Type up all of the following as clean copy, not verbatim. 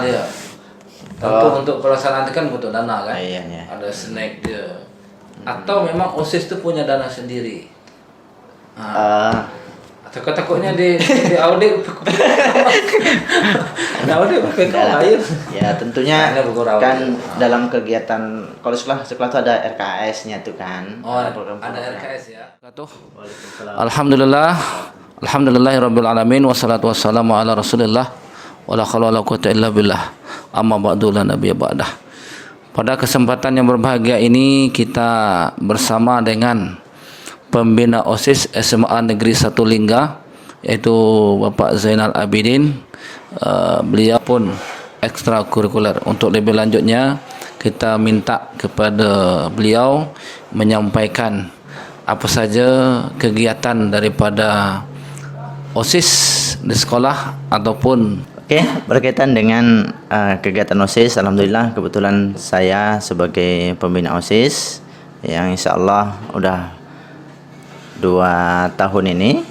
Iya. Tentu untuk pelaksanaan itu kan butuh dana kan. Iya, iya. Ada snack dia. Atau memang OSIS itu punya dana sendiri. Atau takutnya di audit audit PK lain. Ya tentunya kan dalam kegiatan kalau sekolah itu ada RKS-nya tuh kan. Ada RKS ya. Alhamdulillahirabbil alamin wassalatu wassalamu ala Rasulillah wala haula wala quwwata illa billah. Amma ba'du la nabiyya ba'dah. Pada kesempatan yang berbahagia ini kita bersama dengan pembina OSIS SMA Negeri 1 Lingga, yaitu Bapak Zainal Abidin. Beliau pun ekstrakurikuler. Untuk lebih lanjutnya kita minta kepada beliau menyampaikan apa saja kegiatan daripada OSIS di sekolah ataupun. Oke, berkaitan dengan kegiatan OSIS, alhamdulillah kebetulan saya sebagai pembina OSIS yang insya Allah udah 2 tahun ini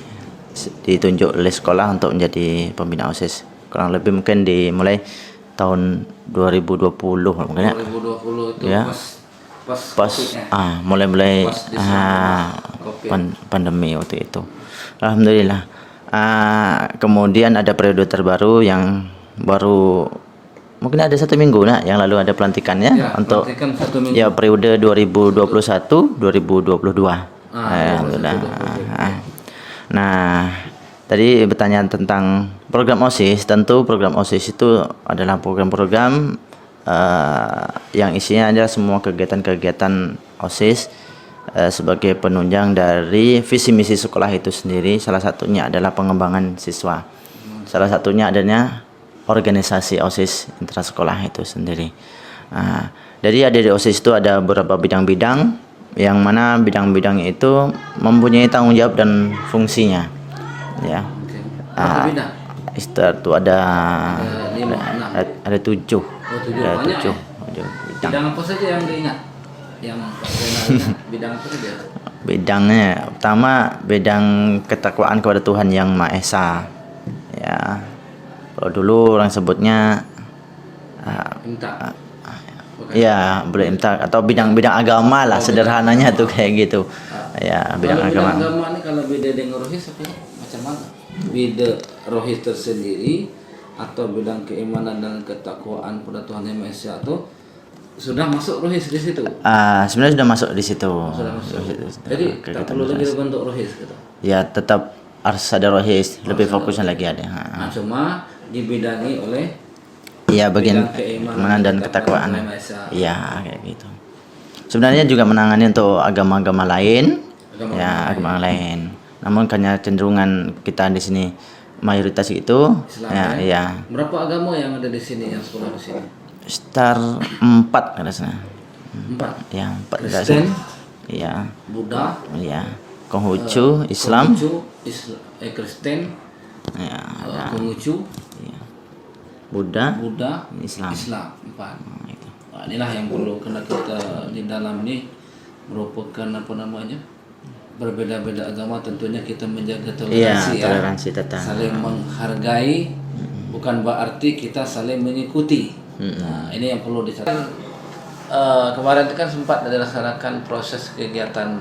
ditunjuk oleh sekolah untuk menjadi pembina OSIS. Kurang lebih mungkin dimulai tahun 2020 mungkin ya. 2020 itu Ya. Pas mulai pandemi waktu itu. Alhamdulillah. Kemudian ada periode terbaru yang baru mungkin ada 1 minggu yang lalu ada pelantikannya untuk pelantikan 1 minggu. Ya periode 2021-2022. Alhamdulillah. Nah, tadi bertanya tentang program OSIS. Tentu program OSIS itu adalah program-program yang isinya adalah semua kegiatan-kegiatan OSIS sebagai penunjang dari visi misi sekolah itu sendiri. Salah satunya adalah pengembangan siswa. Salah satunya adanya organisasi OSIS intrasekolah itu sendiri. Jadi ada di OSIS itu ada beberapa bidang-bidang yang mana bidang-bidang itu mempunyai tanggung jawab dan fungsinya. Ya. Itu ada 7. Ada 7. Bidang apa saja yang diingat? Yang bidang apa saja? Bidangnya pertama bidang ketakwaan kepada Tuhan Yang Maha Esa. Ya. Kalau dulu orang sebutnya ya boleh imtak atau bidang-bidang agama lah, sederhananya tuh kayak gitu. Ya, bidang agama. Bidang agama ini kalau beda dengan rohis macam mana? Beda rohis tersendiri atau bidang keimanan dan ketakwaan pada Tuhan Yang Maha Esa atau sudah masuk rohis di situ? Sebenarnya sudah masuk di situ. Sudah masuk. Jadi tak perlu lagi bentuk rohis gitu. Ya, tetap harus ada rohis, lebih fokusnya lagi ada. Cuma dibidangi oleh bagian keimanan dan ketakwaan. Iya, kayak gitu. Sebenarnya juga menangani untuk agama-agama lain. Agama lain. Namun karena cenderungan kita di sini mayoritas itu Islam, ya. Berapa agama yang ada di sini yang sekolah di sini? Sekitar 4 rasanya. 4. Ya, 4. Kristen, iya. Buddha, iya. Konghucu, Islam. Kristen, ya, Konghucu, Buddha, Islam 4. Nah, inilah yang perlu kena kita di dalam ini merupakan berbeda-beda agama, tentunya kita menjaga toleransi, toleransi tetap. Saling menghargai, bukan berarti kita saling mengikuti. Nah, ini yang perlu dicatat. Kemarin itu kan sempat dilaksanakan proses kegiatan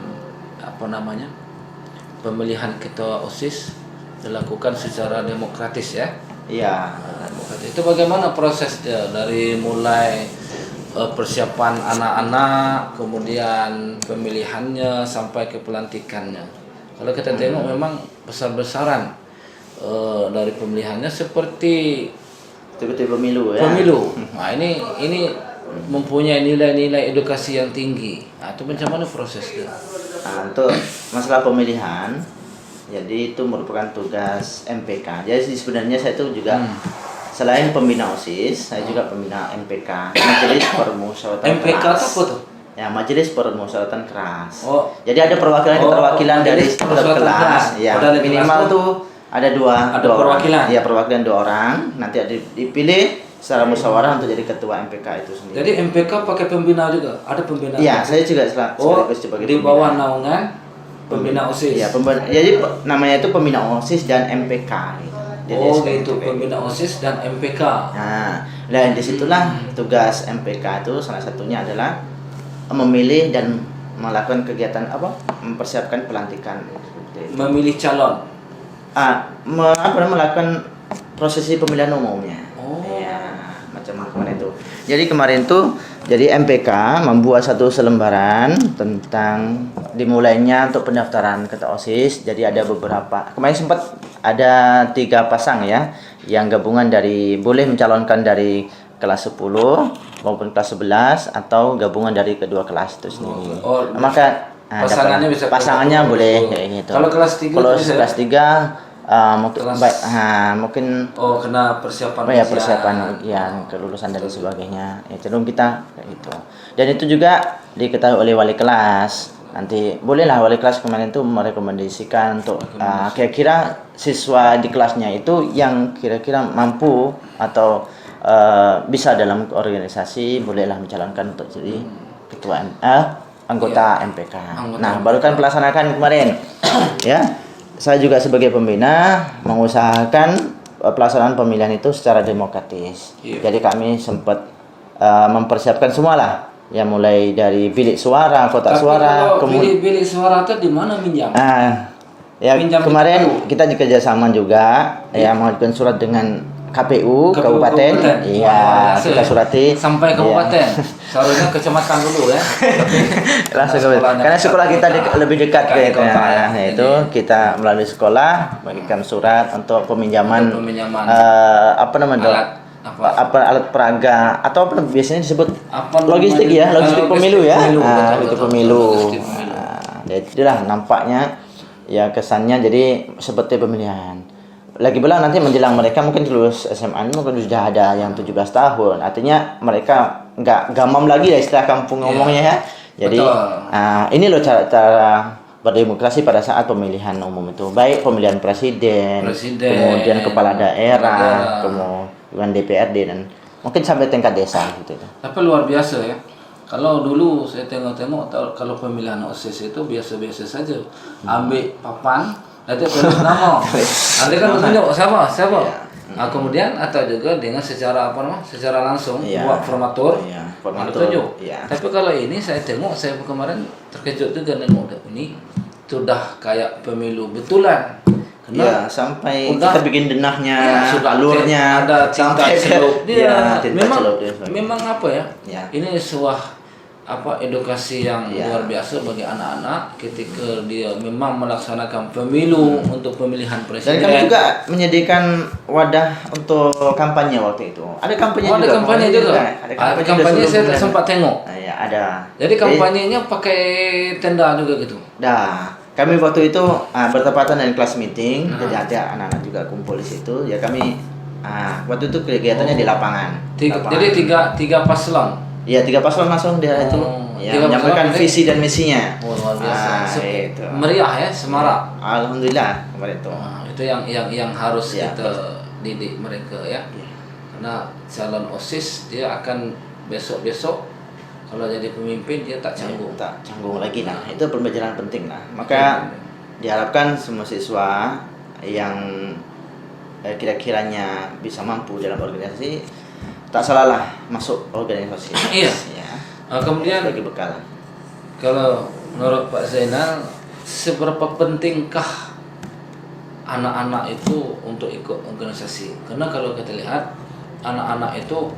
pemilihan ketua OSIS dilakukan secara demokratis ya. Iya. Itu bagaimana prosesnya dari mulai persiapan anak-anak, kemudian pemilihannya sampai ke pelantikannya. Kalau kita tengok memang besar-besaran dari pemilihannya seperti pemilu ya. Pemilu. Nah, ini mempunyai nilai-nilai edukasi yang tinggi. Nah, itu macam mana prosesnya? Untuk masalah pemilihan, jadi itu merupakan tugas MPK. Jadi sebenarnya saya itu juga selain pembina OSIS, saya juga pembina MPK, Majelis Permusyawaratan Keras. MPK itu apa tuh? Ya, Majelis Permusyawaratan Keras. Jadi ada perwakilan dari setiap kelas. Ya, minimal tuh ada dua perwakilan. Iya, perwakilan 2 orang. Nanti dipilih secara musyawarah untuk jadi ketua MPK itu sendiri. Jadi MPK pakai pembina juga? Ada pembina? Iya, saya juga sekaligus sebagai di bawah naungan pembina OSIS. Iya, jadi namanya itu pembina OSIS dan MPK. Jadi gitu, pembina OSIS dan MPK. Nah, Dan disitulah tugas MPK itu salah satunya adalah memilih dan melakukan kegiatan mempersiapkan pelantikan. Memilih calon. Melakukan prosesi pemilihan umumnya. Ya, macam kemarin itu. Jadi kemarin tuh MPK membuat satu selembaran tentang dimulainya untuk pendaftaran ketua OSIS. Jadi ada beberapa. Kemarin sempat ada 3 pasang ya yang gabungan boleh mencalonkan dari kelas 10 maupun kelas 11 atau gabungan dari kedua kelas itu sendiri. Maka pasangannya boleh kayak gitu. Kalau kelas 3 kelas 3 mungkin kena persiapan kelulusan dan sebagainya. Cenderung kita kayak gitu. Dan itu juga diketahui oleh wali kelas. Nanti bolehlah wali kelas kemarin itu merekomendasikan untuk kira-kira siswa di kelasnya itu yang kira-kira mampu atau bisa dalam organisasi, bolehlah mencalonkan untuk jadi ketua anggota MPK. Nah, baru kan pelaksanakan kemarin. Ya. Saya juga sebagai pembina mengusahakan pelaksanaan pemilihan itu secara demokratis. Jadi kami sempat mempersiapkan semua lah, ya mulai dari bilik suara, kotak suara, kemudian bilik suara itu di mana minjam? Minjam kemarin kita kerjasama juga, ya mengajukan surat dengan KPU kabupaten. Iya, kita surati sampai kabupaten. Seharusnya kecamatan dulu ya. Langsung karena sekolah kita lebih dekat ke kota. Itu kita melalui sekolah bagikan surat untuk peminjaman alat peraga atau biasanya disebut logistik pemilu ya. Itu pemilu. Itulah nampaknya ya kesannya jadi seperti pemilihan. Lagi pula nanti menjelang mereka mungkin lulus SMA mungkin sudah ada yang 17 tahun. Artinya mereka nggak gamam lagi ya istilah kampung ngomongnya ya. Jadi ini loh cara berdemokrasi pada saat pemilihan umum itu. Baik pemilihan presiden, kemudian kepala daerah, kemudian DPRD dan mungkin sampai tingkat desa gitu. Tapi luar biasa ya. Kalau dulu saya tengok-tengok kalau pemilihan OSIS itu biasa-biasa saja. Ambil papan nanti tulis nama. Nanti kan tunjuk siapa. Nah, kemudian atau juga dengan secara secara langsung buat formatur. Tunjuk. Tapi kalau ini saya kemarin terkejut juga nengok ini sudah kayak pemilu betulan. Karena sampai kita bikin denahnya, alurnya, ada sampai celup dia. Memang apa ya? Ini sebuah edukasi yang luar biasa bagi anak-anak ketika dia memang melaksanakan pemilu untuk pemilihan presiden. Dan kami juga menyediakan wadah untuk kampanye waktu itu. Ada kampanye juga. Ada kampanye saya sempat tengok. Ada. Jadi kampanyenya pakai tenda juga gitu. Kami waktu itu bertepatan dengan kelas meeting, jadi ada anak-anak juga kumpul di situ. Ya kami waktu itu kegiatannya di lapangan. Jadi tiga paslon. Ya 3 paslon langsung dia itu menyampaikan visi dan misinya. Luar biasa. Meriah ya, semarak. Alhamdulillah kemarin itu. Itu yang harus kita didik mereka ya. Karena calon OSIS dia akan besok kalau jadi pemimpin dia tak canggung lagi. Nah, itu pembelajaran penting lah. Maka diharapkan semua siswa yang kira-kiranya bisa mampu dalam organisasi tak salah lah masuk organisasi. Iya. Kemudian bagi bekal. Kalau menurut Pak Zainal, seberapa pentingkah anak-anak itu untuk ikut organisasi? Karena kalau kita lihat anak-anak itu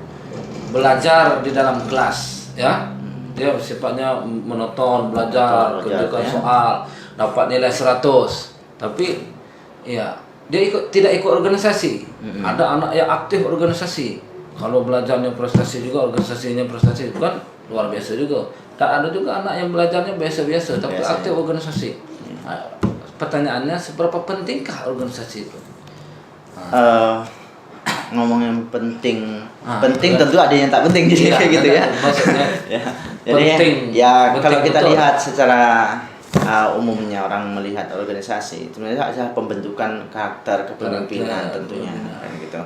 belajar di dalam kelas, ya. Dia sifatnya menonton, belajar, kerjakan soal, dapat nilai 100. Tapi ya, dia tidak ikut organisasi. Ada anak yang aktif organisasi. Kalau belajarnya prestasi juga, organisasinya prestasi itu kan luar biasa juga. Tak ada juga anak yang belajarnya biasa-biasa tapi aktif organisasi. Pertanyaannya seberapa pentingkah organisasi itu? Ngomongin penting tentu ada yang tak penting jadi kayak gitu ya. Maksudnya jadi penting, kalau kita lihat secara umumnya orang melihat organisasi itu adalah pembentukan karakter kepemimpinan tentunya kan gitu.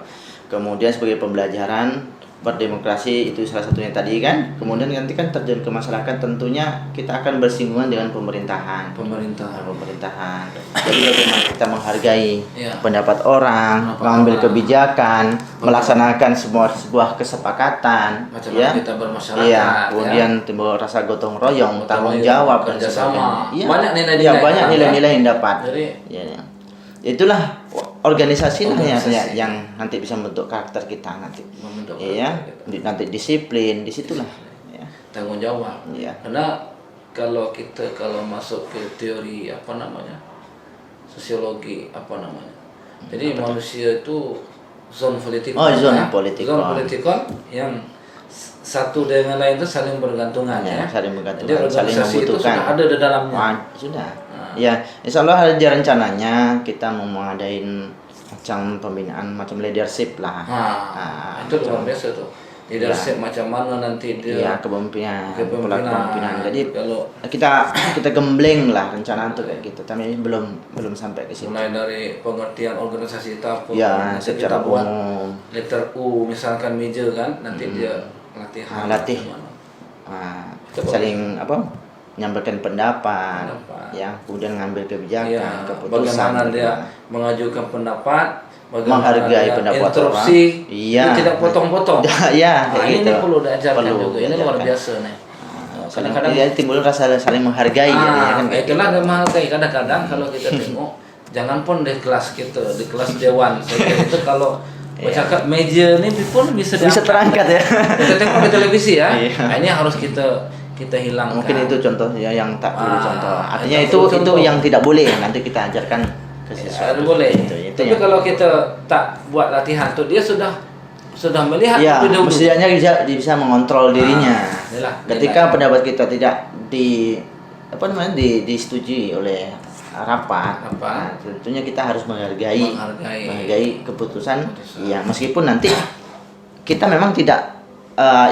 Kemudian sebagai pembelajaran berdemokrasi itu salah satunya tadi kan. Kemudian nanti kan terjun ke masyarakat, tentunya kita akan bersinggungan dengan pemerintahan. Jadi bagaimana kita menghargai pendapat orang, mengambil kebijakan, melaksanakan sebuah kesepakatan, Macam ya. kita bermasyarakat. Iya, kemudian timbul rasa gotong royong, tanggung jawab dan kerjasama. sebagainya. Iya. Banyak nilai-nilai. Iya, banyak nilai-nilai yang dapat. Jadi, ya. Itulah organisasi lah yang nanti bisa membentuk karakter kita nanti. Nanti disiplin, disitulah. Ya. Tanggung jawab. Ya. Karena kalau masuk ke teori sosiologi jadi manusia itu zona politikon. Zona politikon. Zona politikon yang satu dengan lain itu saling bergantungan ya. Saling bergantungan, jadi organisasi saling membutuhkan. Itu sudah ada di dalamnya. Sudah. Ya, insya Allah ada rencananya kita mau mengadain macam pembinaan, macam leadership lah. Itu luar biasa tuh. Leadership macam mana nanti dia? Iya, kepemimpinan. Jadi kalau kita gembleng lah rencana untuk kayak gitu. Tapi belum sampai ke situ. Mulai dari pengertian organisasi itu apa? Ya, secara umum. Letter U misalkan meja kan, nanti dia latihan. Saling menyampaikan pendapat, ya, kemudian mengambil kebijakan, keputusan. Bagaimana dia mengajukan pendapat, menghargai pendapat interupsi, orang. tidak potong-potong. Ini perlu diajarkan juga. Ini luar biasa nih. Kadang-kadang dia timbul rasa saling menghargai. Itulah menghargai. Kadang-kadang kalau kita tengok, jangan pun di kelas kita, di kelas dewan saja itu kalau bercakap meja ini pun bisa terangkat ya. Kita tengok di televisi ya. Ini harus kita hilangkan. Mungkin itu contoh yang tak perlu contoh. Artinya itu yang tidak boleh. Nanti kita ajarkan ke siswa. Boleh. Tapi kalau kita tak buat latihan tuh dia sudah melihat mestinya dia bisa mengontrol dirinya. Ketika pendapat kita tidak disetujui oleh rapat. Tentunya kita harus menghargai keputusan. Ya, meskipun nanti kita memang tidak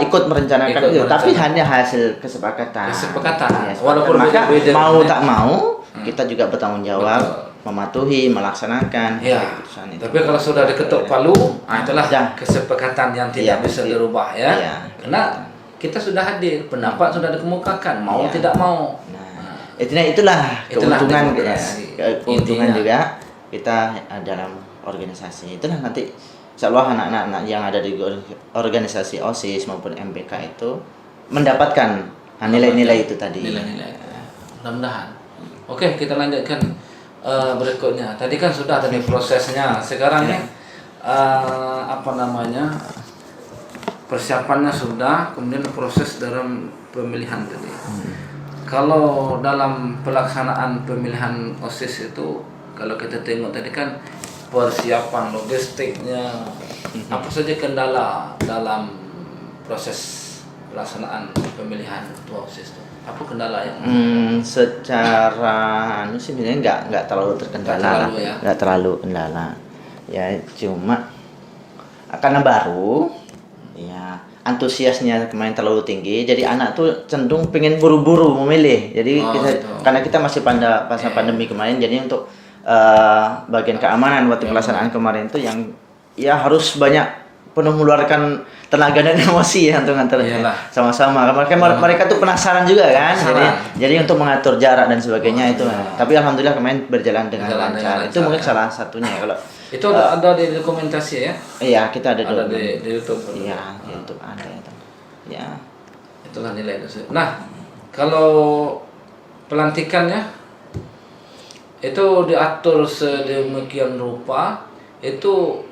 ikut merencanakan itu, tapi hanya hasil kesepakatan. Ya, walaupun maka mau tak mau kita juga bertanggung jawab, mematuhi, melaksanakan keputusan itu. Tapi kalau sudah diketuk palu, itulah kesepakatan yang tidak bisa dirubah ya. Karena kita sudah hadir, pendapat sudah dikemukakan, mau tidak mau. Itulah keuntungan juga kita dalam organisasi. Itulah nanti insya Allah anak-anak yang ada di organisasi OSIS maupun MPK itu mendapatkan nilai-nilai itu tadi. Nilai-nilai. Mudah-mudahan. Oke, kita lanjutkan berikutnya. Tadi kan sudah tadi prosesnya. Sekarang nih persiapannya sudah, kemudian proses dalam pemilihan tadi. Kalau dalam pelaksanaan pemilihan OSIS itu, kalau kita tengok tadi kan persiapan logistiknya, apa saja kendala dalam proses pelaksanaan pemilihan ketua OSIS itu? Apa kendala yang? Secara sebenarnya nggak terlalu terkendala, nggak terlalu kendala. Ya cuma karena baru, ya antusiasnya kemarin terlalu tinggi, jadi anak tuh cenderung pengen buru-buru memilih. Jadi karena kita masih pasca pandemi kemarin, jadi untuk bagian keamanan waktu pelaksanaan kemarin itu yang harus banyak penuh mengeluarkan tenaga dan emosi ya untuk nganter sama-sama. Mereka tuh penasaran juga kan. Jadi untuk mengatur jarak dan sebagainya itu. Tapi alhamdulillah kemarin berjalan dengan lancar. Itu mungkin salah satunya kalau itu ada di dokumentasi ya? Iya, kita ada di YouTube. Iya, di YouTube ada itu. Ya. Itulah nilai itu. Nah, kalau pelantikannya itu diatur sedemikian rupa, itu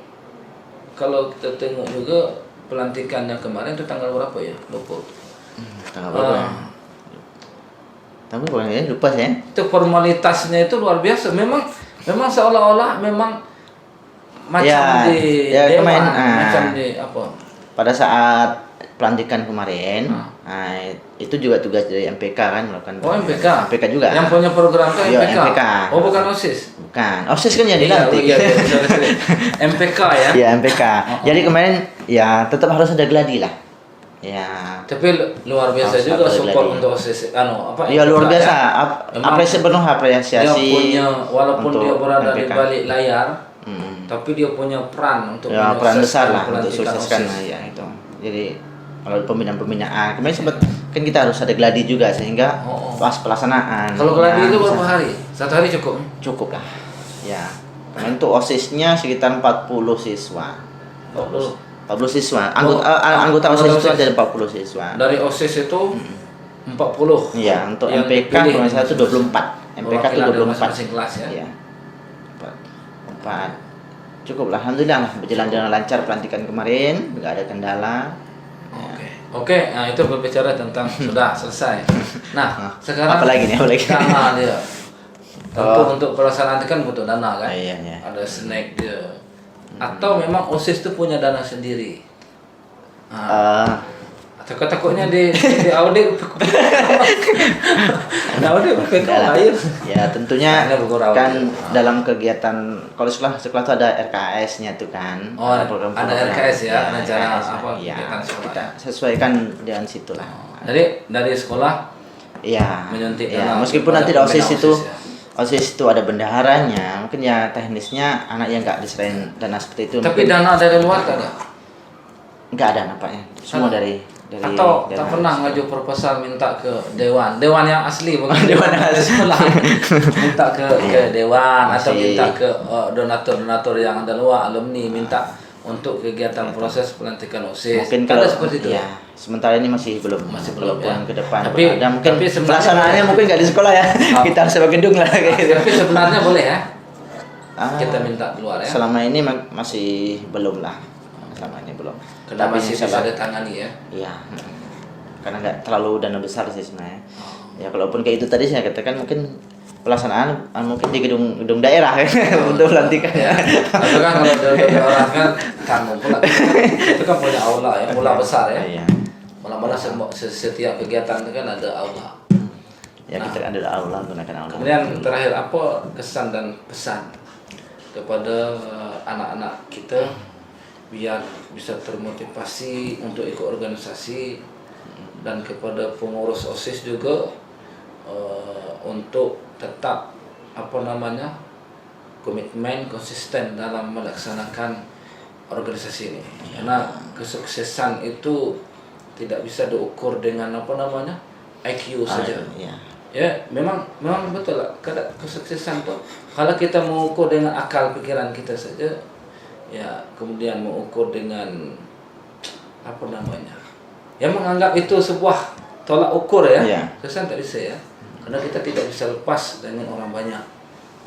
kalau kita tengok juga pelantikannya kemarin itu tanggal berapa ya? Lupa. Tanggal berapa ya? Tapi pokoknya lupa saya. Itu formalitasnya itu luar biasa. Memang seolah-olah memang macam di dewan, macam di apa? Pada saat pelantikan kemarin, itu juga tugas dari MPK kan melakukan. MPK. MPK juga. Yang punya program itu MPK. MPK. Oh, bukan OSIS. Bukan. OSIS kan yang dilantik. MPK ya. Iya, MPK. Jadi kemarin ya tetap harus ada gladi lah. Ya. Tapi luar biasa juga support untuk OSIS. Ya luar biasa. Penuh apresiasi. Dia punya, walaupun dia berada di balik layar, tapi dia punya peran untuk peran besar lah untuk sukseskan ya itu. Jadi kalau pembinaan kemarin sempat kan kita harus ada gladi juga sehingga pas pelaksanaan. Kalau gladi itu bisa- berapa hari? 1 hari cukup? Cukup lah. Ya. Kemarin tuh OSIS-nya sekitar 40 siswa. 40 siswa. Anggota kalau OSIS itu OSIS. ada 40 siswa. Dari OSIS itu 40. Iya, untuk yang MPK dipilih. kalau saya itu 24. MPK itu Perwakilan dari 24. masing-masing kelas ya. Iya. 4. Cukup lah, alhamdulillah lah berjalan dengan lancar pelantikan kemarin, nggak ada kendala. Oke, nah itu berbicara tentang sudah selesai. Nah, sekarang Apalagi nih, apalagi. dana dia. Tentu untuk pelaksanaan itu kan butuh dana kan? Iya, iya. Ada snack dia. Atau memang OSIS itu punya dana sendiri. Nah, takutnya di audit audit PPK lain. Ya tentunya Ini berkurang. kan dalam kegiatan kalau sekolah itu ada RKS-nya tuh kan. Oh, ada RKS ya, rencana RKS, apa, iya. kegiatan sekolah Kita ya. sesuaikan dengan situ lah. Jadi dari sekolah Iya. menyuntik Ya, dana meskipun kepada nanti di OSIS pembina itu OSIS ya. OSIS itu ada bendaharanya, mungkin ya teknisnya anak yang nggak diserahin dana seperti itu. Tapi mungkin dana dari luar kan ada? nggak ada nampaknya. Semua dari Atau tak dana. pernah ngaju proposal minta ke dewan yang asli bukan Dewan yang asli. sekolah minta ke dewan atau Masih- minta ke donatur yang ada luar alumni minta untuk kegiatan proses pelantikan OSIS. Mungkin Ada kalau seperti itu. ya, sementara ini masih belum belum, walaupun ya. ke depan Tapi- ada mungkin tapi sebenarnya- pelaksanaannya mungkin nggak di sekolah ya. Kita harus sebagai gedung lah kayak gitu. Tapi sebenarnya boleh ya Ah, kita minta keluar ya. selama ini masih belum lah. Selama ini belum. Karena masih bisa insyaallah- ditangani ya. Iya. Karena nggak terlalu dana besar sih sebenarnya. Ya kalaupun kayak itu tadi saya katakan mungkin pelaksanaan mungkin di gedung daerah kan untuk pelantikan ya. Itu kan kalau dari orang kan tanggung pula. Itu kan punya aula ya, aula besar ya. Iya. Malah setiap kegiatan itu kan ada aula. Ya kita ada aula gunakan aula. Kemudian terakhir apa kesan dan pesan kepada anak-anak kita biar bisa termotivasi untuk ikut organisasi dan kepada pengurus OSIS juga untuk tetap komitmen konsisten dalam melaksanakan organisasi ini. Karena kesuksesan itu tidak bisa diukur dengan IQ saja. Iya. Ya, memang betul lah. Kesuksesan tuh kalau kita mengukur dengan akal pikiran kita saja, ya kemudian mengukur dengan ya menganggap itu sebuah tolak ukur ya. Iya. Kesuksesan tak bisa ya. Karena kita tidak bisa lepas dengan orang banyak.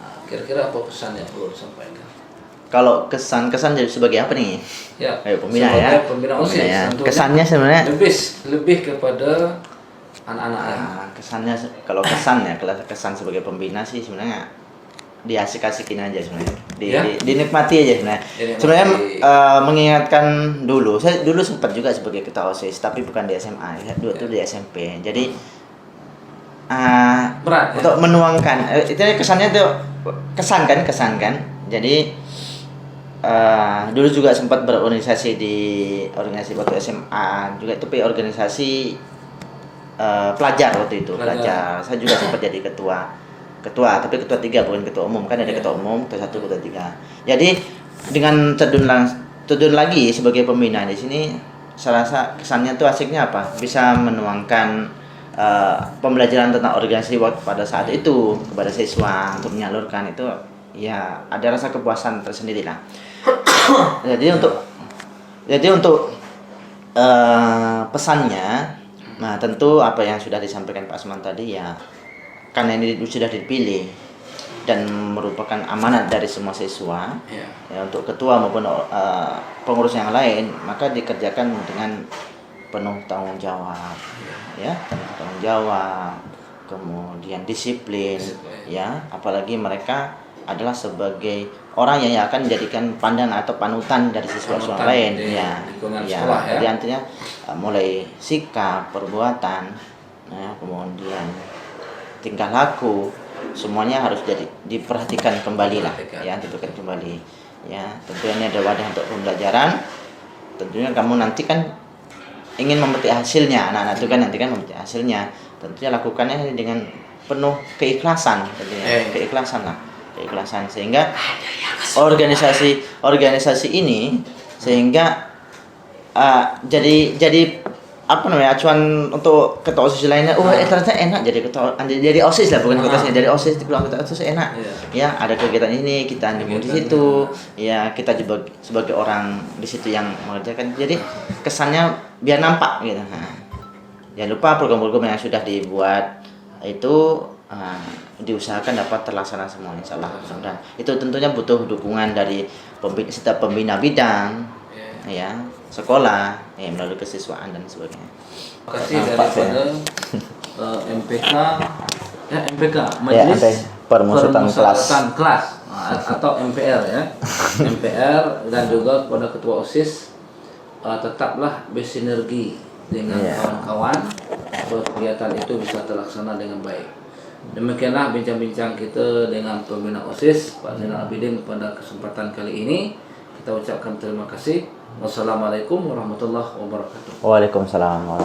Nah, kira-kira apa pesan yang perlu disampaikan? Kalau kesan jadi sebagai apa nih? Ya, Ayo pembina sebagai ya. Pembina Pembina OSIS. ya. tentunya Kesannya sebenarnya lebih kepada anak-anak ya. kesannya kalau kesan sebagai pembina sih sebenarnya diasik-asikin aja sebenarnya. Ya? Dinikmati aja sebenarnya. Dinikmati. Sebenarnya mengingatkan saya dulu sempat juga sebagai ketua OSIS tapi bukan di SMA, dulu tuh di SMP. Jadi Berat, ya? untuk menuangkan itu kesannya tuh kesan kan. Jadi dulu juga sempat berorganisasi di organisasi waktu SMA juga itu organisasi pelajar waktu itu pelajar. Saya juga sempat jadi ketua tapi ketua 3 bukan ketua umum kan ada ketua umum ketua 1 ketua 3. Jadi dengan terjun lagi sebagai pembina di sini saya rasa kesannya tuh asiknya apa bisa menuangkan pembelajaran tentang organisasi pada saat itu kepada siswa untuk menyalurkan itu ya ada rasa kepuasan tersendiri lah. Jadi untuk pesannya, nah tentu apa yang sudah disampaikan Pak Asman tadi ya, karena ini sudah dipilih dan merupakan amanat dari semua siswa ya, untuk ketua maupun pengurus yang lain, maka dikerjakan dengan penuh tanggung jawab, ya, tanggung jawab, kemudian disiplin, ya, apalagi mereka adalah sebagai orang yang akan menjadikan pandangan atau panutan dari siswa-siswa lain, ya. Sekolah, ya. Jadi artinya mulai sikap, perbuatan, ya, kemudian tingkah laku, semuanya harus diperhatikan kembali lah, ya, diperhatikan kembali, ya. Tentunya ini ada wadah untuk pembelajaran. Tentunya kamu nanti kan ingin memetik hasilnya, anak-anak itu kan nanti kan memetik hasilnya. Tentunya lakukannya dengan penuh keikhlasan, tentunya keikhlasan lah. Keikhlasan sehingga organisasi ini sehingga jadi apa namanya, acuan untuk ketua OSIS lainnya. Ternyata enak jadi OSIS lah, bukan ketua OSIS, dari OSIS di keluar ketua OSIS enak. Ya, ada kegiatan ini, kita demo di situ. Ya, kita juga sebagai orang di situ yang mengerjakan. Jadi kesannya biar nampak gitu. Jangan lupa program-program yang sudah dibuat itu diusahakan dapat terlaksana semua, insyaallah. Dan itu tentunya butuh dukungan dari setiap pembina bidang, ya, sekolah, ya, melalui kesiswaan dan sebagainya. Terima kasih daripada MPK Majelis Permusyawaratan Kelas atau MPR ya. MPR dan juga kepada ketua OSIS, tetaplah bersinergi dengan kawan-kawan supaya kegiatan itu bisa terlaksana dengan baik. Demikianlah bincang-bincang kita dengan pembina OSIS Pak Zainal Abidin pada kesempatan kali ini. Kita ucapkan terima kasih. Wassalamualaikum warahmatullahi wabarakatuh. Waalaikumsalam.